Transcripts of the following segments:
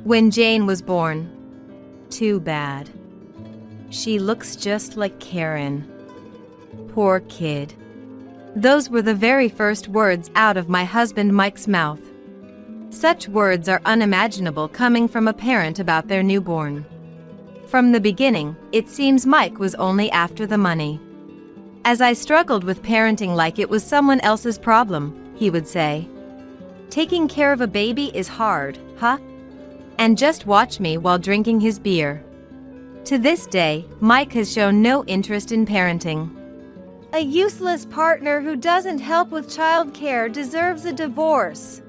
When Jane was born. Too bad. She looks just like Karen. Poor kid. Those were the very first words out of my husband Mike's mouth. Such words are unimaginable coming from a parent about their newborn. From the beginning, it seems Mike was only after the money. As I struggled with parenting like it was someone else's problem, he would say, "Taking care of a baby is hard, huh?" And just watch me while drinking his beer. To this day, Mike has shown no interest in parenting. A useless partner who doesn't help with childcare deserves a divorce.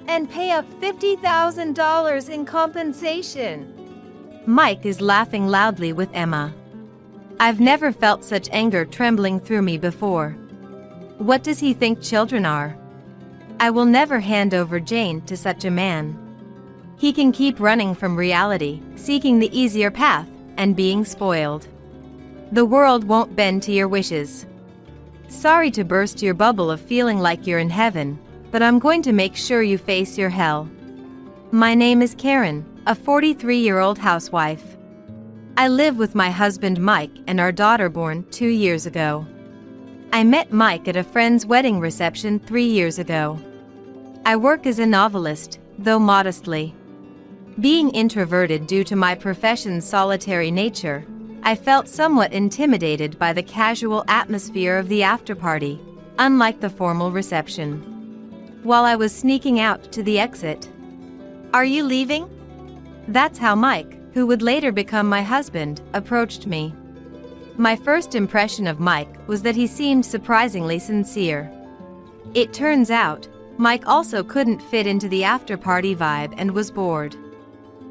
And pay up $50,000 in compensation. Mike is laughing loudly with Emma. I've never felt such anger trembling through me before. What does he think children are? I will never hand over Jane to such a man. He can keep running from reality, seeking the easier path, and being spoiled. The world won't bend to your wishes. Sorry to burst your bubble of feeling like you're in heaven, but I'm going to make sure you face your hell. My name is Karen, a 43-year-old housewife. I live with my husband Mike and our daughter born 2 years ago. I met Mike at a friend's wedding reception 3 years ago. I work as a novelist, though modestly. Being introverted due to my profession's solitary nature, I felt somewhat intimidated by the casual atmosphere of the after-party, unlike the formal reception. While I was sneaking out to the exit. "Are you leaving?" That's how Mike, who would later become my husband, approached me. My first impression of Mike was that he seemed surprisingly sincere. It turns out, Mike also couldn't fit into the after-party vibe and was bored.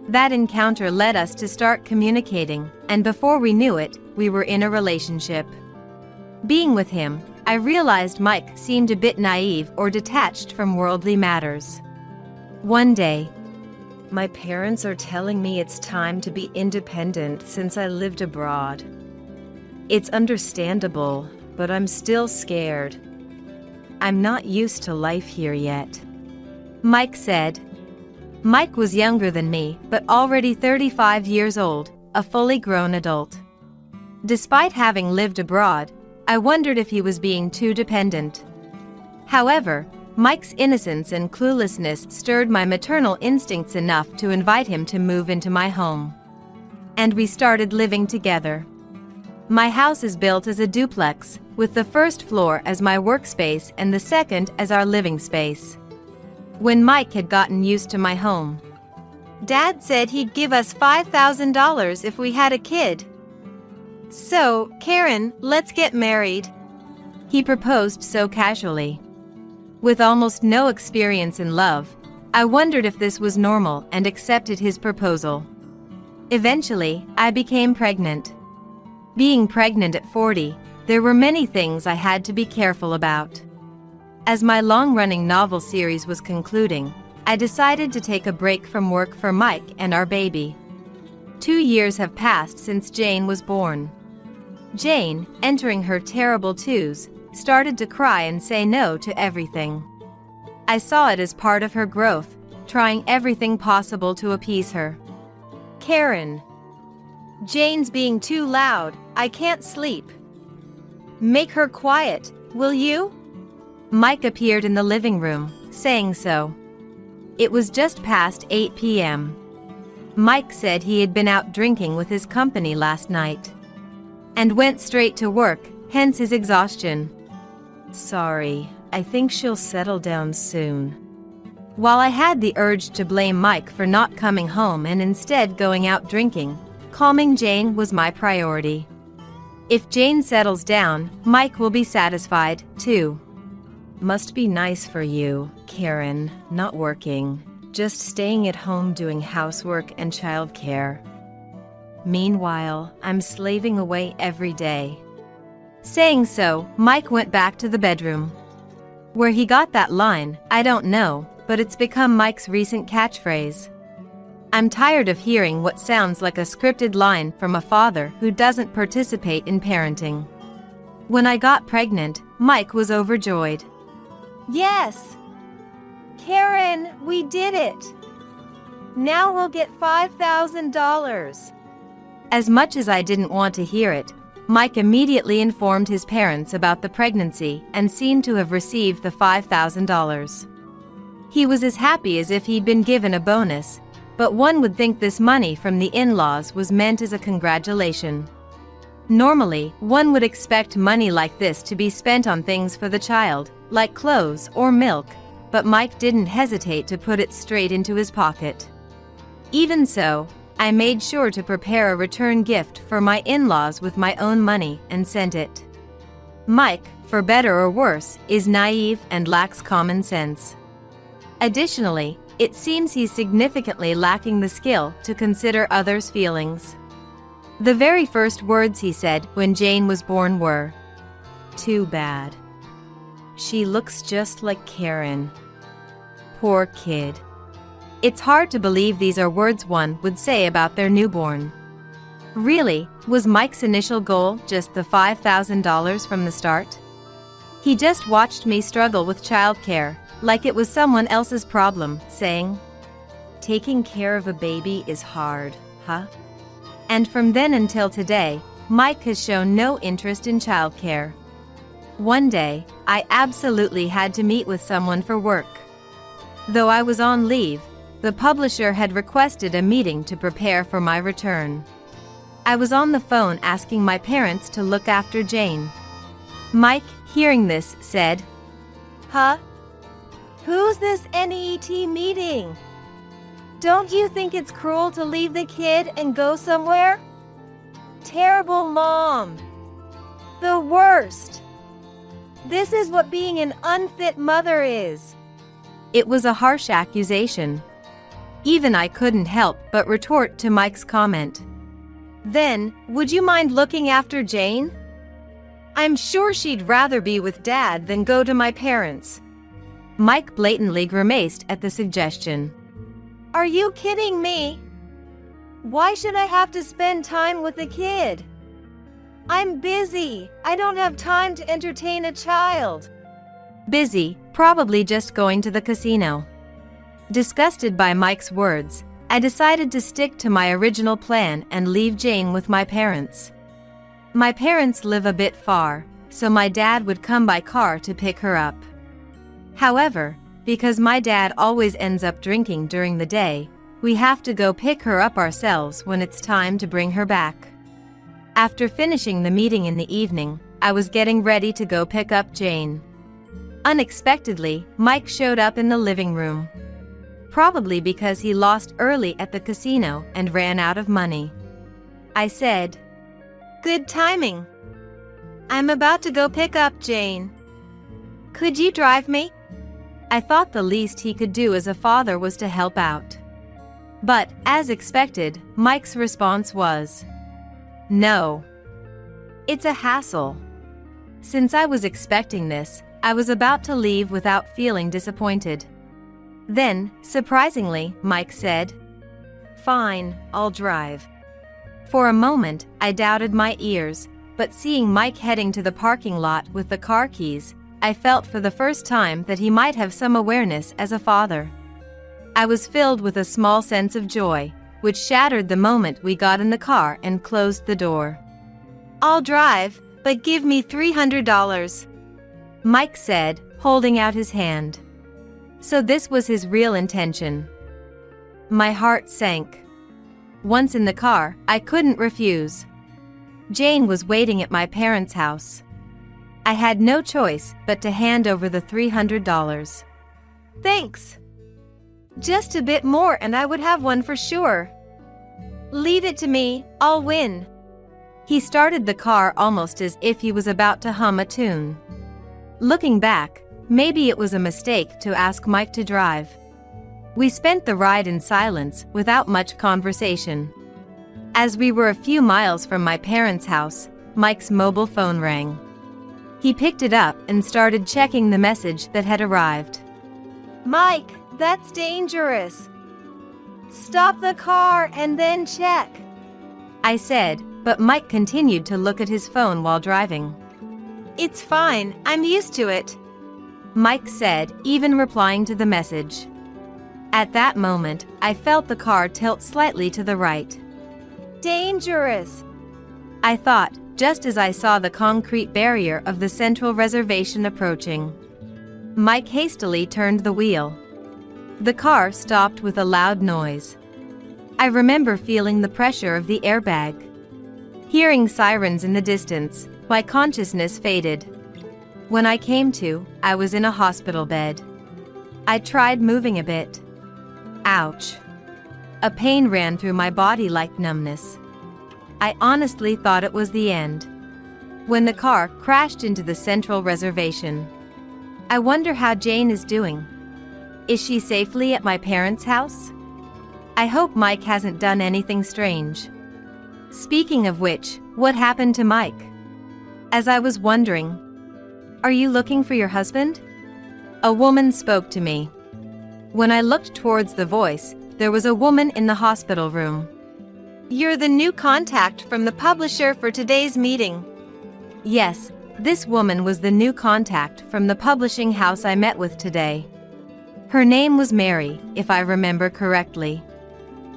That encounter led us to start communicating, and before we knew it, we were in a relationship. Being with him, I realized Mike seemed a bit naive or detached from worldly matters. One day, "My parents are telling me it's time to be independent since I lived abroad. It's understandable, but I'm still scared. I'm not used to life here yet," Mike said. Mike was younger than me, but already 35 years old, a fully grown adult. Despite having lived abroad, I wondered if he was being too dependent. However, Mike's innocence and cluelessness stirred my maternal instincts enough to invite him to move into my home. And we started living together. My house is built as a duplex, with the first floor as my workspace and the second as our living space. When Mike had gotten used to my home, Dad said he'd give us $5,000 if we had a kid. "So, Karen, let's get married," he proposed so casually. With almost no experience in love, I wondered if this was normal and accepted his proposal. Eventually, I became pregnant. Being pregnant at 40, there were many things I had to be careful about. As my long-running novel series was concluding, I decided to take a break from work for Mike and our baby. 2 years have passed since Jane was born. Jane, entering her terrible twos, started to cry and say no to everything. I saw it as part of her growth, trying everything possible to appease her. "Karen, Jane's being too loud, I can't sleep. Make her quiet, will you?" Mike appeared in the living room, saying so. It was just past 8 p.m. Mike said he had been out drinking with his company last night and went straight to work, hence his exhaustion. "Sorry, I think she'll settle down soon." While I had the urge to blame Mike for not coming home and instead going out drinking, calming Jane was my priority. If Jane settles down, Mike will be satisfied, too. "Must be nice for you, Karen, not working, just staying at home doing housework and childcare. Meanwhile, I'm slaving away every day." Saying so, Mike went back to the bedroom. Where he got that line, I don't know, but it's become Mike's recent catchphrase. I'm tired of hearing what sounds like a scripted line from a father who doesn't participate in parenting. When I got pregnant, Mike was overjoyed. "Yes! Karen, we did it! Now he'll get $5,000. As much as I didn't want to hear it, Mike immediately informed his parents about the pregnancy and seemed to have received the $5,000. He was as happy as if he'd been given a bonus, but one would think this money from the in-laws was meant as a congratulation. Normally, one would expect money like this to be spent on things for the child, like clothes or milk, but Mike didn't hesitate to put it straight into his pocket. Even so, I made sure to prepare a return gift for my in-laws with my own money and sent it. Mike, for better or worse, is naive and lacks common sense. Additionally, it seems he's significantly lacking the skill to consider others' feelings. The very first words he said when Jane was born were, "Too bad. She looks just like Karen. Poor kid." It's hard to believe these are words one would say about their newborn. Really, was Mike's initial goal just the $5,000 from the start? He just watched me struggle with childcare, like it was someone else's problem, saying, "Taking care of a baby is hard, huh?" And from then until today, Mike has shown no interest in childcare. One day, I absolutely had to meet with someone for work. Though I was on leave, the publisher had requested a meeting to prepare for my return. I was on the phone asking my parents to look after Jane. Mike, hearing this, said, "Huh? Who's this NEET meeting? Don't you think it's cruel to leave the kid and go somewhere? Terrible mom. The worst. This is what being an unfit mother is." It was a harsh accusation. Even I couldn't help but retort to Mike's comment. "Then, would you mind looking after Jane? I'm sure she'd rather be with Dad than go to my parents." Mike blatantly grimaced at the suggestion. "Are you kidding me? Why should I have to spend time with the kid? I'm busy. I don't have time to entertain a child." Busy, probably just going to the casino. Disgusted by Mike's words, I decided to stick to my original plan and leave Jane with my parents. My parents live a bit far, so my dad would come by car to pick her up. However, because my dad always ends up drinking during the day, we have to go pick her up ourselves when it's time to bring her back. After finishing the meeting in the evening, I was getting ready to go pick up Jane. Unexpectedly, Mike showed up in the living room. Probably because he lost early at the casino and ran out of money. I said, "Good timing. I'm about to go pick up Jane. Could you drive me?" I thought the least he could do as a father was to help out. But, as expected, Mike's response was, "No. It's a hassle." Since I was expecting this, I was about to leave without feeling disappointed. Then, surprisingly, Mike said, "Fine, I'll drive." For a moment, I doubted my ears, but seeing Mike heading to the parking lot with the car keys, I felt for the first time that he might have some awareness as a father. I was filled with a small sense of joy, which shattered the moment we got in the car and closed the door. "I'll drive, but give me $300. Mike said, holding out his hand. So this was his real intention. My heart sank. Once in the car, I couldn't refuse. Jane was waiting at my parents' house. I had no choice but to hand over the $300. "Thanks. Just a bit more and I would have one for sure. Leave it to me, I'll win." He started the car almost as if he was about to hum a tune. Looking back, maybe it was a mistake to ask Mike to drive. We spent the ride in silence without much conversation. As we were a few miles from my parents' house, Mike's mobile phone rang. He picked it up and started checking the message that had arrived. "Mike, that's dangerous. Stop the car and then check," I said, but Mike continued to look at his phone while driving. "It's fine, I'm used to it," Mike said, even replying to the message. At that moment, I felt the car tilt slightly to the right. Dangerous! I thought, just as I saw the concrete barrier of the central reservation approaching. Mike hastily turned the wheel. The car stopped with a loud noise. I remember feeling the pressure of the airbag. Hearing sirens in the distance, my consciousness faded. When I came to, I was in a hospital bed. I tried moving a bit. Ouch. A pain ran through my body like numbness. I honestly thought it was the end. When the car crashed into the central reservation. I wonder how Jane is doing. Is she safely at my parents' house? I hope Mike hasn't done anything strange. Speaking of which, what happened to Mike? As I was wondering, are you looking for your husband? A woman spoke to me. When I looked towards the voice, there was a woman in the hospital room. You're the new contact from the publisher for today's meeting. Yes, this woman was the new contact from the publishing house I met with today. Her name was Mary, if I remember correctly.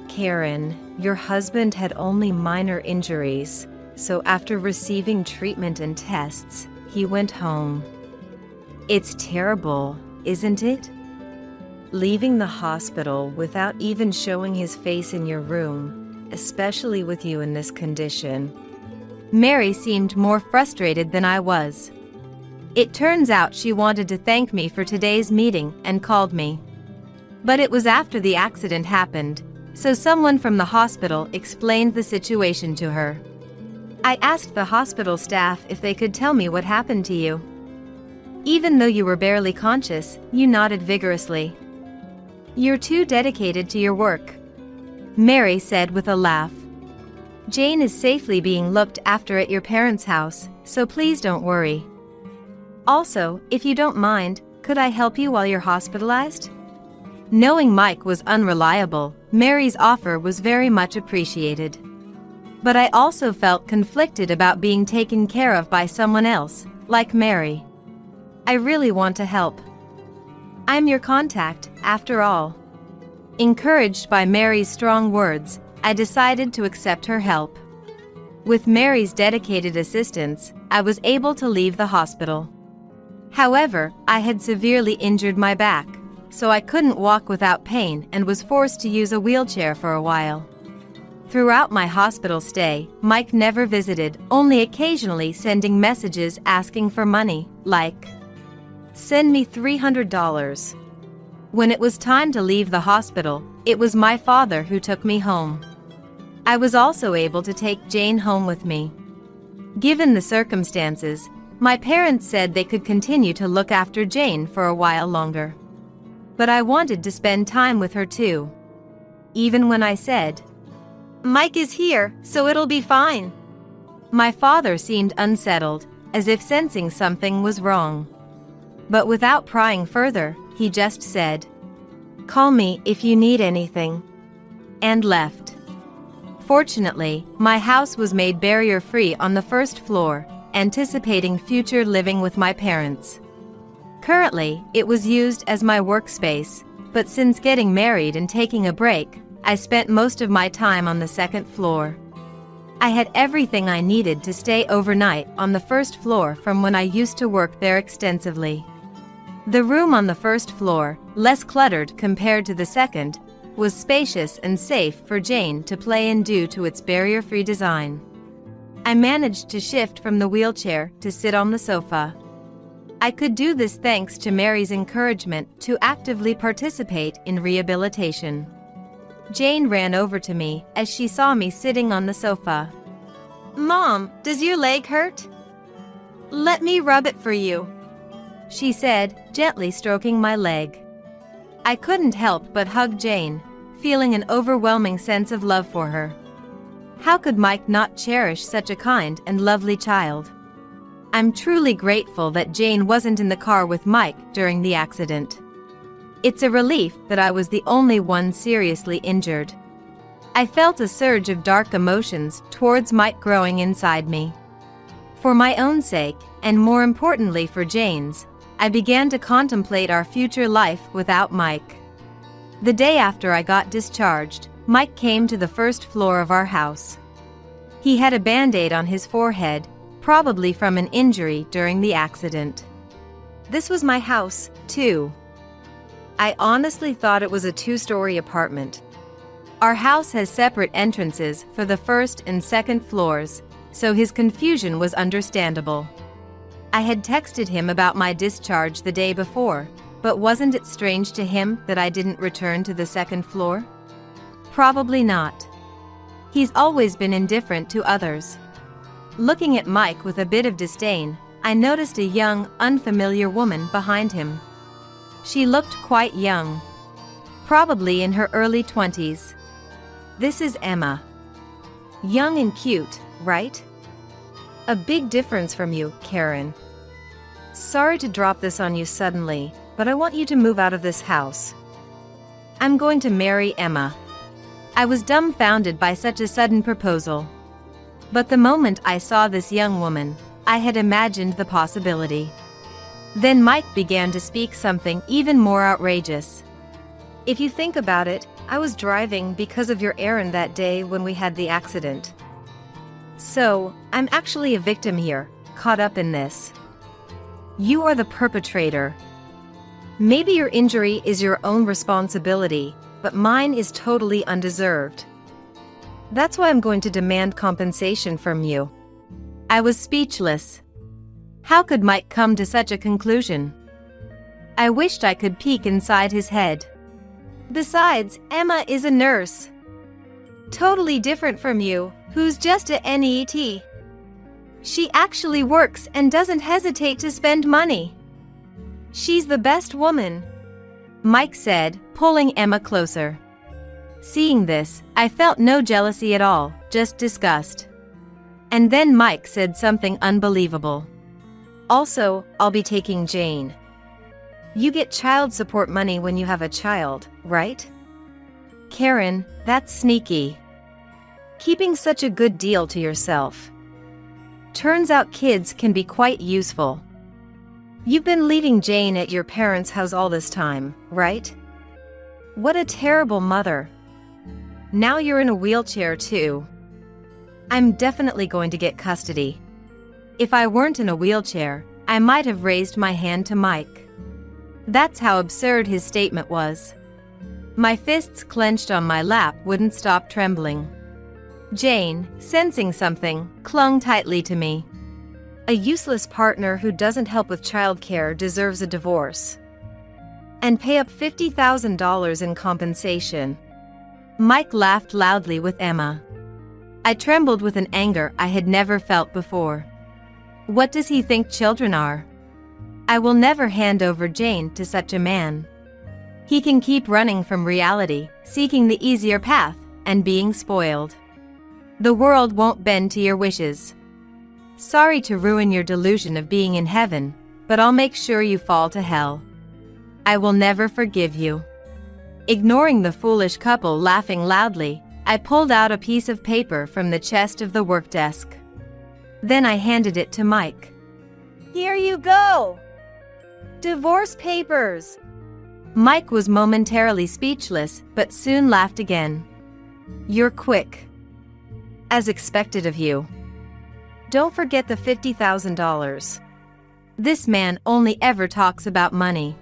Karen, your husband had only minor injuries, so after receiving treatment and tests, he went home. It's terrible, isn't it? Leaving the hospital without even showing his face in your room, especially with you in this condition. Mary seemed more frustrated than I was. It turns out she wanted to thank me for today's meeting and called me. But it was after the accident happened, so someone from the hospital explained the situation to her. I asked the hospital staff if they could tell me what happened to you. Even though you were barely conscious, you nodded vigorously. You're too dedicated to your work, Mary said with a laugh. Jane is safely being looked after at your parents' house, so please don't worry. Also, if you don't mind, could I help you while you're hospitalized? Knowing Mike was unreliable, Mary's offer was very much appreciated. But I also felt conflicted about being taken care of by someone else, like Mary. I really want to help. I'm your contact, after all. Encouraged by Mary's strong words, I decided to accept her help. With Mary's dedicated assistance, I was able to leave the hospital. However, I had severely injured my back, so I couldn't walk without pain and was forced to use a wheelchair for a while. Throughout my hospital stay, Mike never visited, only occasionally sending messages asking for money, like, "Send me $300. When it was time to leave the hospital, it was my father who took me home. I was also able to take Jane home with me. Given the circumstances, my parents said they could continue to look after Jane for a while longer. But I wanted to spend time with her too. Even when I said, "Mike is here, so it'll be fine," my father seemed unsettled, as if sensing something was wrong. But without prying further, he just said, "Call me if you need anything," and left. Fortunately, my house was made barrier-free on the first floor, anticipating future living with my parents. Currently, it was used as my workspace, but since getting married and taking a break, I spent most of my time on the second floor. I had everything I needed to stay overnight on the first floor from when I used to work there extensively. The room on the first floor, less cluttered compared to the second, was spacious and safe for Jane to play in due to its barrier-free design. I managed to shift from the wheelchair to sit on the sofa. I could do this thanks to Mary's encouragement to actively participate in rehabilitation. Jane ran over to me as she saw me sitting on the sofa. "Mom, does your leg hurt? Let me rub it for you," she said, gently stroking my leg. I couldn't help but hug Jane, feeling an overwhelming sense of love for her. How could Mike not cherish such a kind and lovely child? I'm truly grateful that Jane wasn't in the car with Mike during the accident. It's a relief that I was the only one seriously injured. I felt a surge of dark emotions towards Mike growing inside me. For my own sake, and more importantly for Jane's, I began to contemplate our future life without Mike. The day after I got discharged, Mike came to the first floor of our house. He had a band-aid on his forehead, probably from an injury during the accident. This was my house, too. I honestly thought it was a two-story apartment. Our house has separate entrances for the first and second floors, so his confusion was understandable. I had texted him about my discharge the day before, but wasn't it strange to him that I didn't return to the second floor? Probably not. He's always been indifferent to others. Looking at Mike with a bit of disdain, I noticed a young, unfamiliar woman behind him. She looked quite young. Probably in her early 20s. This is Emma. Young and cute, right? A big difference from you, Karen. Sorry to drop this on you suddenly, but I want you to move out of this house. I'm going to marry Emma. I was dumbfounded by such a sudden proposal. But the moment I saw this young woman, I had imagined the possibility. Then Mike began to speak something even more outrageous. If you think about it, I was driving because of your errand that day when we had the accident. So, I'm actually a victim here, caught up in this. You are the perpetrator. Maybe your injury is your own responsibility, but mine is totally undeserved. That's why I'm going to demand compensation from you. I was speechless. How could Mike come to such a conclusion? I wished I could peek inside his head. Besides, Emma is a nurse. Totally different from you, who's just a NET. She actually works and doesn't hesitate to spend money. She's the best woman, Mike said, pulling Emma closer. Seeing this, I felt no jealousy at all, just disgust. And then Mike said something unbelievable. Also, I'll be taking Jane. You get child support money when you have a child, right? Karen, that's sneaky. Keeping such a good deal to yourself. Turns out kids can be quite useful. You've been leaving Jane at your parents' house all this time, right? What a terrible mother. Now you're in a wheelchair too. I'm definitely going to get custody. If I weren't in a wheelchair, I might have raised my hand to Mike. That's how absurd his statement was. My fists clenched on my lap wouldn't stop trembling. Jane, sensing something, clung tightly to me. A useless partner who doesn't help with childcare deserves a divorce. And pay up $50,000 in compensation. Mike laughed loudly with Emma. I trembled with an anger I had never felt before. What does he think children are? I will never hand over Jane to such a man. He can keep running from reality, seeking the easier path, and being spoiled. The world won't bend to your wishes. Sorry to ruin your delusion of being in heaven, but I'll make sure you fall to hell. I will never forgive you. Ignoring the foolish couple laughing loudly, I pulled out a piece of paper from the chest of the work desk. Then I handed it to Mike. Here you go! Divorce papers! Mike was momentarily speechless, but soon laughed again. You're quick. As expected of you. Don't forget the $50,000. This man only ever talks about money.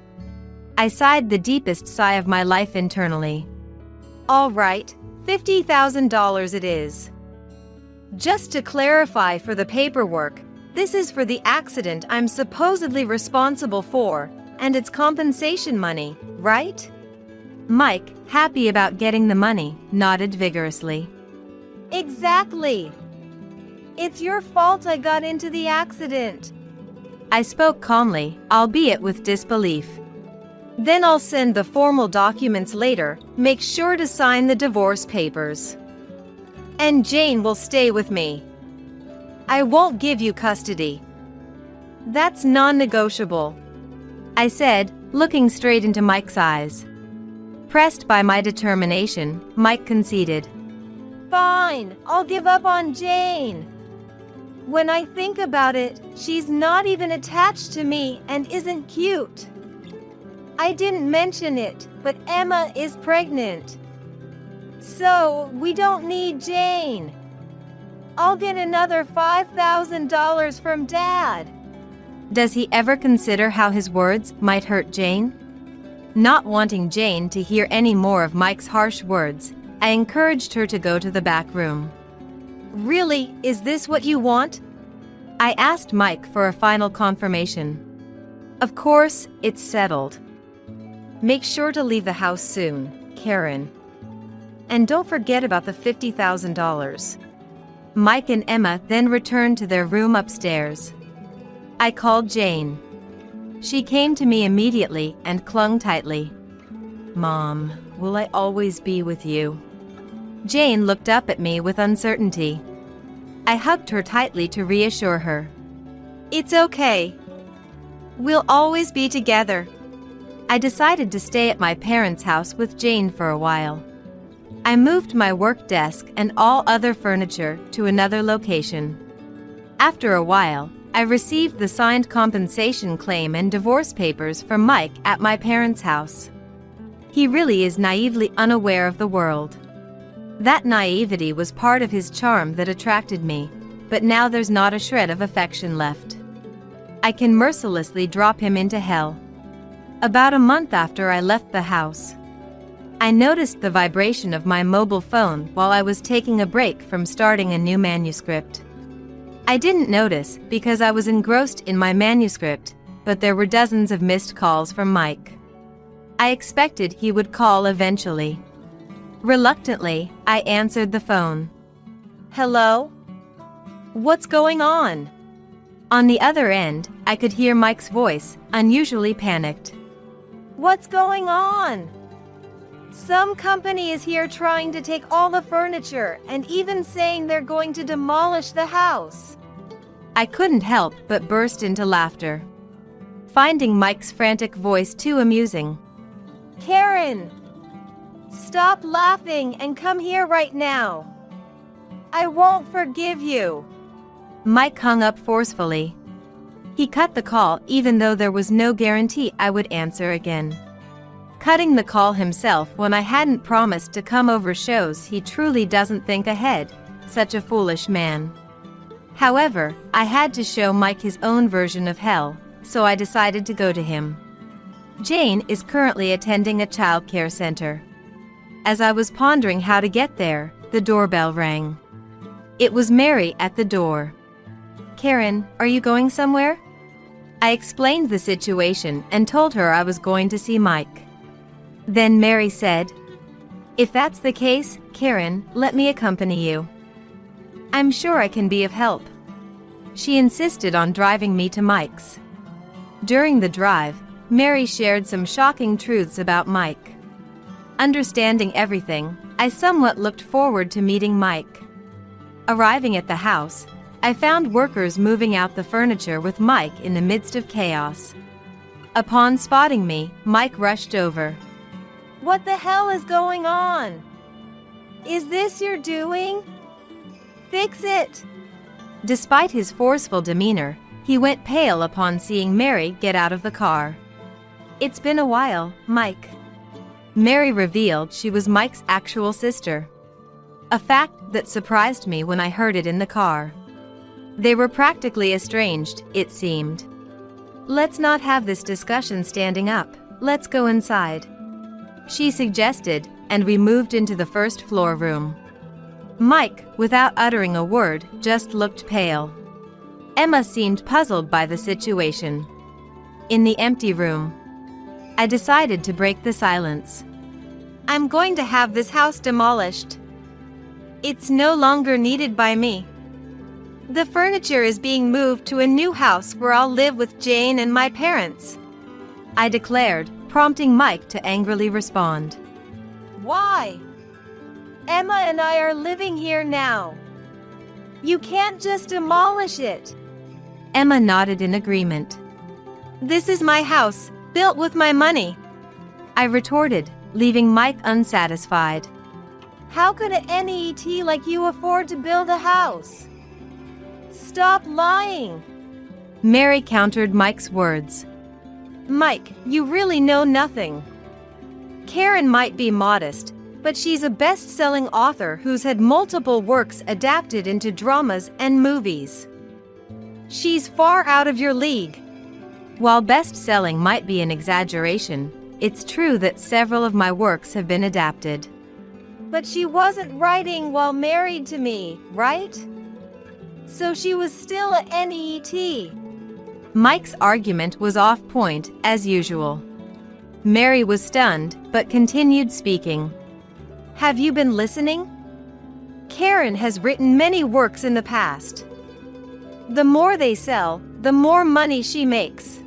I sighed the deepest sigh of my life internally. All right, $50,000 it is. Just to clarify for the paperwork, this is for the accident I'm supposedly responsible for, and it's compensation money, right? Mike, happy about getting the money, nodded vigorously. Exactly. It's your fault I got into the accident. I spoke calmly, albeit with disbelief. Then I'll send the formal documents later. Make sure to sign the divorce papers. And Jane will stay with me. I won't give you custody. That's non-negotiable, I said, looking straight into Mike's eyes. Pressed by my determination, Mike conceded. Fine, I'll give up on Jane. When I think about it, she's not even attached to me and isn't cute. I didn't mention it, but Emma is pregnant. So, we don't need Jane. I'll get another $5,000 from Dad. Does he ever consider how his words might hurt Jane? Not wanting Jane to hear any more of Mike's harsh words, I encouraged her to go to the back room. Really, is this what you want? I asked Mike for a final confirmation. Of course, it's settled. Make sure to leave the house soon, Karen. And don't forget about the $50,000. Mike and Emma then returned to their room upstairs. I called Jane. She came to me immediately and clung tightly. Mom, will I always be with you? Jane looked up at me with uncertainty. I hugged her tightly to reassure her. It's okay. We'll always be together. I decided to stay at my parents' house with Jane for a while. I moved my work desk and all other furniture to another location. After a while, I received the signed compensation claim and divorce papers from Mike at my parents' house. He really is naively unaware of the world. That naivety was part of his charm that attracted me, but now there's not a shred of affection left. I can mercilessly drop him into hell. About a month after I left the house, I noticed the vibration of my mobile phone while I was taking a break from starting a new manuscript. I didn't notice because I was engrossed in my manuscript, but there were dozens of missed calls from Mike. I expected he would call eventually. Reluctantly, I answered the phone. Hello? What's going on? On the other end, I could hear Mike's voice, unusually panicked. What's going on? Some company is here trying to take all the furniture and even saying they're going to demolish the house. I couldn't help but burst into laughter, finding Mike's frantic voice too amusing. Karen! Stop laughing and come here right now. I won't forgive you. Mike hung up forcefully. He cut the call even though there was no guarantee I would answer again. Cutting the call himself when I hadn't promised to come over shows he truly doesn't think ahead, such a foolish man. However, I had to show Mike his own version of hell, so I decided to go to him. Jane is currently attending a childcare center. As I was pondering how to get there, the doorbell rang. It was Mary at the door. Karen, are you going somewhere? I explained the situation and told her I was going to see Mike. Then Mary said, If that's the case, Karen, let me accompany you. I'm sure I can be of help. She insisted on driving me to Mike's. During the drive, Mary shared some shocking truths about Mike. Understanding everything, I somewhat looked forward to meeting Mike. Arriving at the house, I found workers moving out the furniture with Mike in the midst of chaos. Upon spotting me, Mike rushed over. What the hell is going on? Is this your doing? Fix it! Despite his forceful demeanor, he went pale upon seeing Mary get out of the car. It's been a while, Mike. Mary revealed she was Mike's actual sister. A fact that surprised me when I heard it in the car. They were practically estranged, it seemed. Let's not have this discussion standing up, let's go inside. She suggested, and we moved into the first floor room. Mike, without uttering a word, just looked pale. Emma seemed puzzled by the situation. In the empty room, I decided to break the silence. I'm going to have this house demolished. It's no longer needed by me. The furniture is being moved to a new house where I'll live with Jane and my parents, I declared, prompting Mike to angrily respond. Why? Emma and I are living here now. You can't just demolish it. Emma nodded in agreement. This is my house, built with my money, I retorted, leaving Mike unsatisfied. How could an NEET like you afford to build a house? Stop lying, Mary countered Mike's words. Mike, you really know nothing. Karen might be modest, but she's a best-selling author who's had multiple works adapted into dramas and movies. She's far out of your league. While best-selling might be an exaggeration, it's true that several of my works have been adapted. But she wasn't writing while married to me, right? So she was still a NEET. Mike's argument was off point, as usual. Mary was stunned, but continued speaking. Have you been listening? Karen has written many works in the past. The more they sell, the more money she makes.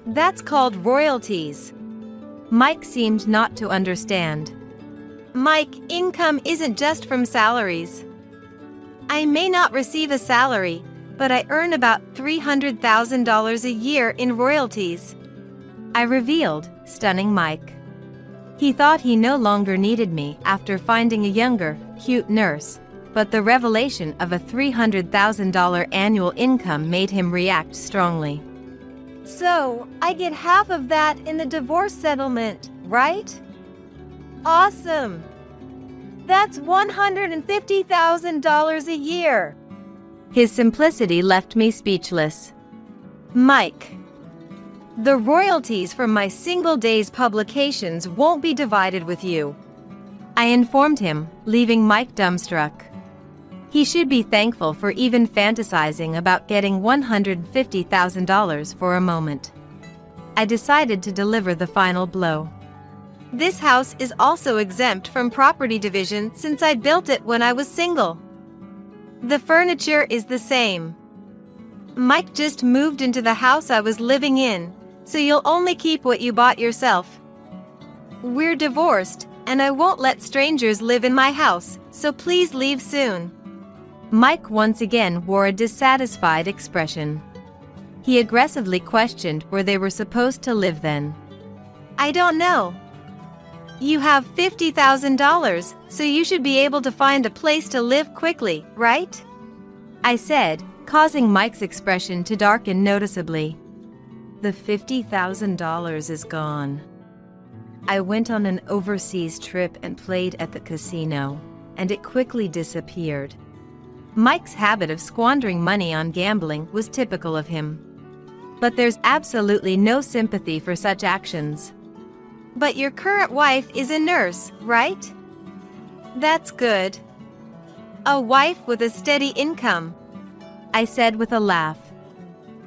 That's called royalties. Mike seemed not to understand. Mike, income isn't just from salaries. I may not receive a salary, but I earn about $300,000 a year in royalties, I revealed, stunning Mike. He thought he no longer needed me after finding a younger, cute nurse, but the revelation of a $300,000 annual income made him react strongly. So, I get half of that in the divorce settlement, right? Awesome! That's $150,000 a year. His simplicity left me speechless. Mike, the royalties from my Single Days publications won't be divided with you, I informed him, leaving Mike dumbstruck. He should be thankful for even fantasizing about getting $150,000 for a moment. I decided to deliver the final blow. This house is also exempt from property division since I built it when I was single. The furniture is the same. Mike just moved into the house I was living in, so you'll only keep what you bought yourself. We're divorced, and I won't let strangers live in my house, so please leave soon. Mike once again wore a dissatisfied expression. He aggressively questioned where they were supposed to live then. I don't know. You have $50,000, so you should be able to find a place to live quickly, right? I said, causing Mike's expression to darken noticeably. The $50,000 is gone. I went on an overseas trip and played at the casino, and it quickly disappeared. Mike's habit of squandering money on gambling was typical of him. But there's absolutely no sympathy for such actions. But your current wife is a nurse, right? That's good. A wife with a steady income, I said with a laugh.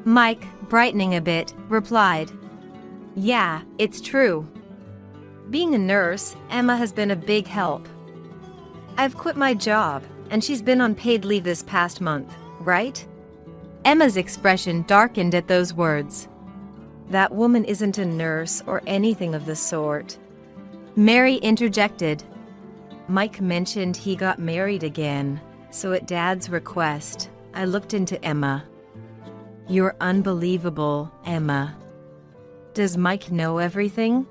Mike, brightening a bit, replied, Yeah, it's true. Being a nurse, Emma has been a big help. I've quit my job, and she's been on paid leave this past month, right? Emma's expression darkened at those words. That woman isn't a nurse or anything of the sort. Mary interjected. Mike mentioned he got married again, so at Dad's request, I looked into Emma. You're unbelievable, Emma. Does Mike know everything?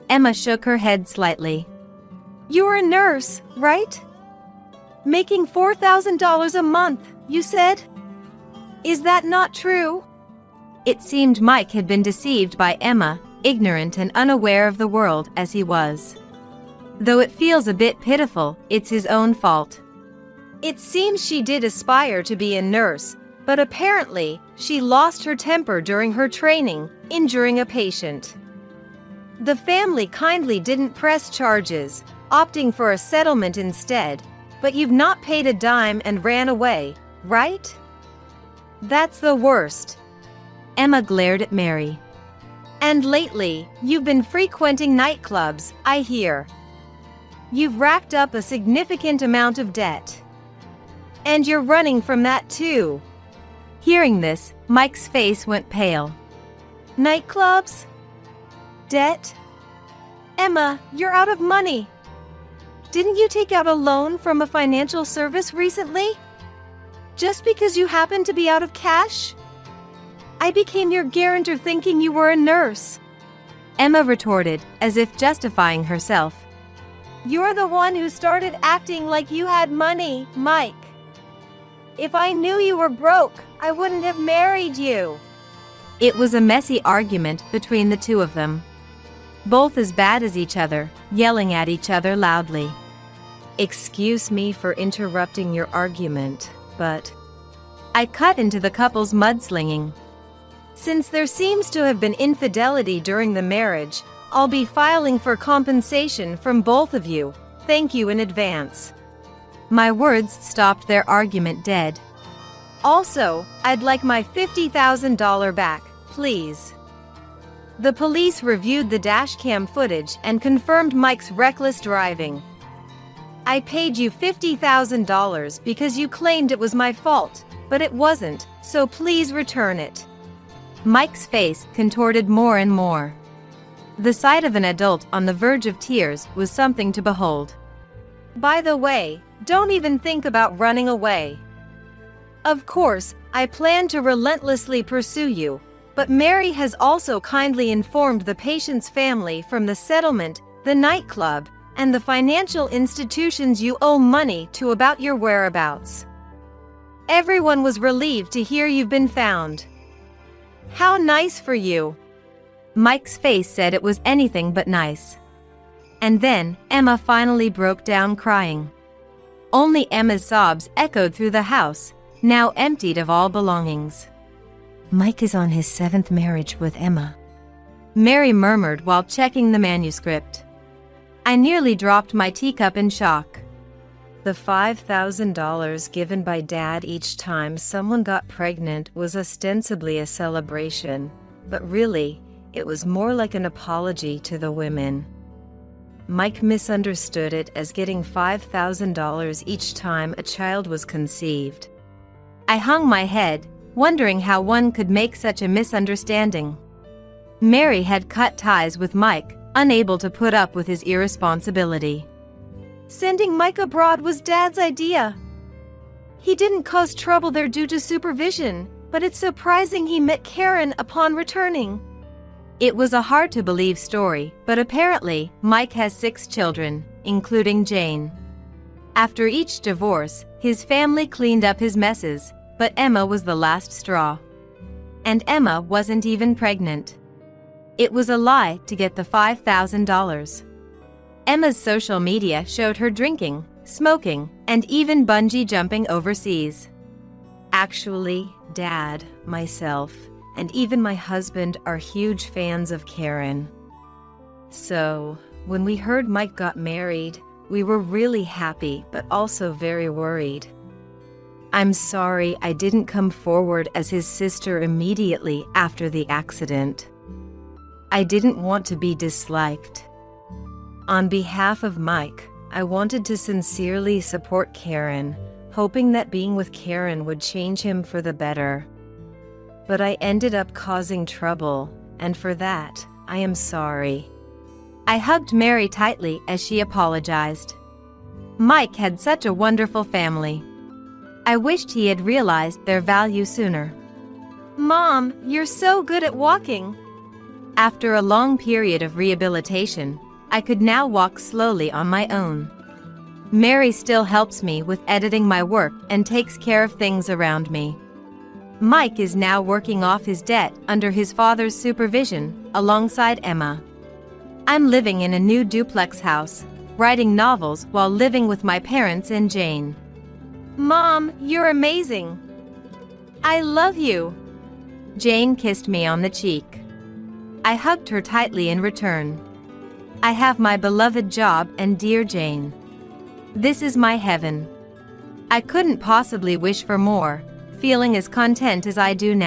Emma shook her head slightly. You're a nurse, right? Making $4,000 a month, you said? Is that not true? It seemed Mike had been deceived by Emma, ignorant and unaware of the world as he was. Though it feels a bit pitiful, it's his own fault. It seems she did aspire to be a nurse, but apparently she lost her temper during her training, injuring a patient. The family kindly didn't press charges, opting for a settlement instead, but you've not paid a dime and ran away, right? That's the worst. Emma glared at Mary. And lately, you've been frequenting nightclubs, I hear. You've racked up a significant amount of debt. And you're running from that too. Hearing this, Mike's face went pale. Nightclubs? Debt? Emma, you're out of money. Didn't you take out a loan from a financial service recently? Just because you happen to be out of cash? I became your guarantor thinking you were a nurse. Emma retorted, as if justifying herself. You're the one who started acting like you had money, Mike. If I knew you were broke, I wouldn't have married you. It was a messy argument between the two of them. Both as bad as each other, yelling at each other loudly. "Excuse me for interrupting your argument, but..." I cut into the couple's mudslinging. "Since there seems to have been infidelity during the marriage, I'll be filing for compensation from both of you. Thank you in advance." My words stopped their argument dead. "Also, I'd like my $50,000 back, please." The police reviewed the dashcam footage and confirmed Mike's reckless driving. "I paid you $50,000 because you claimed it was my fault, but it wasn't, so please return it." Mike's face contorted more and more. The sight of an adult on the verge of tears was something to behold. "By the way, don't even think about running away. Of course, I plan to relentlessly pursue you, but Mary has also kindly informed the patient's family from the settlement, the nightclub, and the financial institutions you owe money to about your whereabouts. Everyone was relieved to hear you've been found." "How nice for you." Mike's face said it was anything but nice. And then, Emma finally broke down crying. Only Emma's sobs echoed through the house, now emptied of all belongings. "Mike is on his 7th marriage with Emma," Mary murmured while checking the manuscript. I nearly dropped my teacup in shock. The $5,000 given by Dad each time someone got pregnant was ostensibly a celebration, but really, it was more like an apology to the women. Mike misunderstood it as getting $5,000 each time a child was conceived. I hung my head, wondering how one could make such a misunderstanding. Mary had cut ties with Mike, unable to put up with his irresponsibility. "Sending Mike abroad was Dad's idea. He didn't cause trouble there due to supervision, but it's surprising he met Karen upon returning." It was a hard-to-believe story, but apparently, Mike has 6 children, including Jane. After each divorce, his family cleaned up his messes, but Emma was the last straw. And Emma wasn't even pregnant. It was a lie to get the $5,000. Emma's social media showed her drinking, smoking, and even bungee jumping overseas. Actually, Dad, myself, and even my husband are huge fans of Karen. So, when we heard Mike got married, we were really happy but also very worried. I'm sorry I didn't come forward as his sister immediately after the accident. I didn't want to be disliked. On behalf of Mike, I wanted to sincerely support Karen, hoping that being with Karen would change him for the better. But I ended up causing trouble, and for that, I am sorry. I hugged Mary tightly as she apologized. Mike had such a wonderful family. I wished he had realized their value sooner. "Mom, you're so good at walking." After a long period of rehabilitation, I could now walk slowly on my own. Mary still helps me with editing my work and takes care of things around me. Mike is now working off his debt under his father's supervision, alongside Emma. I'm living in a new duplex house, writing novels while living with my parents and Jane. "Mom, you're amazing. I love you." Jane kissed me on the cheek. I hugged her tightly in return. I have my beloved job and dear Jane. This is my heaven. I couldn't possibly wish for more, feeling as content as I do now.